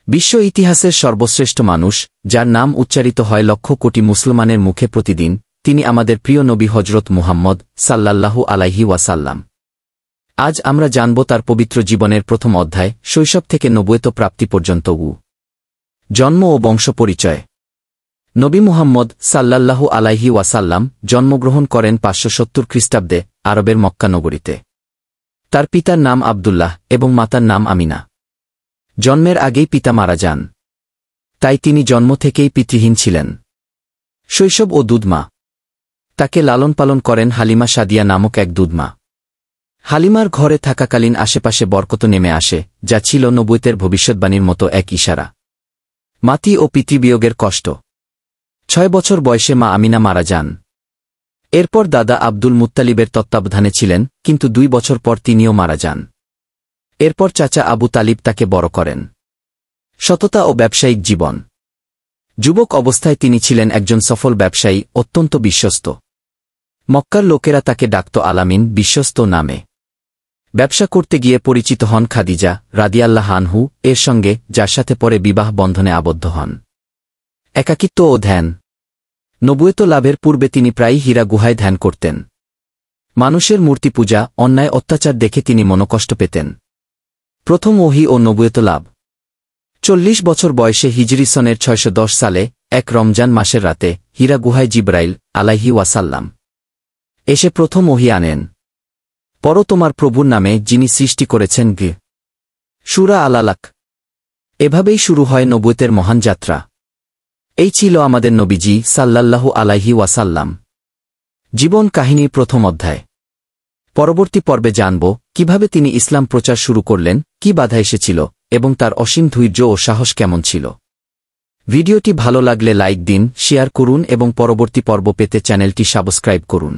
বিশ্ব ইতিহাসের সর্বশ্রেষ্ঠ মানুষ, যার নাম উচ্চারিত হয় লক্ষ কোটি মুসলমানের মুখে প্রতিদিন, তিনি আমাদের প্রিয় নবী হজরত মুহাম্মদ সাল্লাল্লাহু আলাইহি ওয়াসাল্লাম। আজ আমরা জানব তার পবিত্র জীবনের প্রথম অধ্যায়, শৈশব থেকে নবুয়ত প্রাপ্তি পর্যন্ত। জন্ম ও বংশ পরিচয়। নবী মুহাম্মদ সাল্লাল্লাহু আলাইহি ওয়াসাল্লাম জন্মগ্রহণ করেন 570 খ্রিস্টাব্দে আরবের মক্কা নগরীতে। তার পিতার নাম আবদুল্লাহ এবং মাতার নাম আমিনা। জন্মের আগেই পিতা মারা যান, তাই তিনি জন্ম থেকেই পিতৃহীন ছিলেন। শৈশব ও দুধমা। তাকে লালন পালন করেন হালিমা সাদিয়া নামক এক দুধমা। হালিমার ঘরে থাকাকালীন আশেপাশে বরকত নেমে আসে, যা ছিল নবুয়তের ভবিষ্যৎবাণীর মতো এক ইশারা। মাতি ও পিতৃবিয়োগের কষ্ট। 6 বছর বয়সে মা আমিনা মারা যান। এরপর দাদা আব্দুল মুত্তালিবের তত্ত্বাবধানে ছিলেন, কিন্তু 2 বছর পর তিনিও মারা যান। এরপর চাচা আবু তালিব তাকে বড় করেন। সততা ও ব্যবসায়িক জীবন। যুবক অবস্থায় তিনি ছিলেন একজন সফল ব্যবসায়ী, অত্যন্ত বিশ্বস্ত। মক্কার লোকেরা তাকে ডাকত আলামিন, বিশ্বস্ত নামে। ব্যবসা করতে গিয়ে পরিচিত হন খাদিজা রাদিয়াল্লাহু আনহু এর সঙ্গে, যার সাথে পরে বিবাহ বন্ধনে আবদ্ধ হন। একাকিত্ব ও ধ্যান। নবুয়ত লাভের পূর্বে তিনি প্রায়ই হীরা গুহায় ধ্যান করতেন। মানুষের মূর্তি পূজা, অন্যায় অত্যাচার দেখে তিনি মনোকষ্ট পেতেন। প্রথম ওহী ও নবুয়ত লাভ। 40 বছর বয়সে হিজরি সনের 610 সালে এক রমজান মাসের রাতে হীরা গুহায় জিবরাইল আলাইহি ওয়াসাল্লাম এসে প্রথম ওহী আনেন। পড়ো তোমার প্রভুর নামে, যিনি সৃষ্টি করেছেন। সূরা আল-আলাক। এভাবেই শুরু হয় নবুয়তের মহান যাত্রা। এই ছিল আমাদের নবীজি সাল্লাল্লাহু আলাইহি ওয়াসাল্লাম জীবন কাহিনীর প্রথম অধ্যায়। পরবর্তী পর্বে জানব কিভাবে তিনি ইসলাম প্রচার শুরু করলেন, কি বাধা এসেছিল এবং তার অসীম ধৈর্য ও সাহস কেমন ছিল। ভিডিওটি ভালো লাগলে লাইক দিন, শেয়ার করুন এবং পরবর্তী পর্ব পেতে চ্যানেলটি সাবস্ক্রাইব করুন।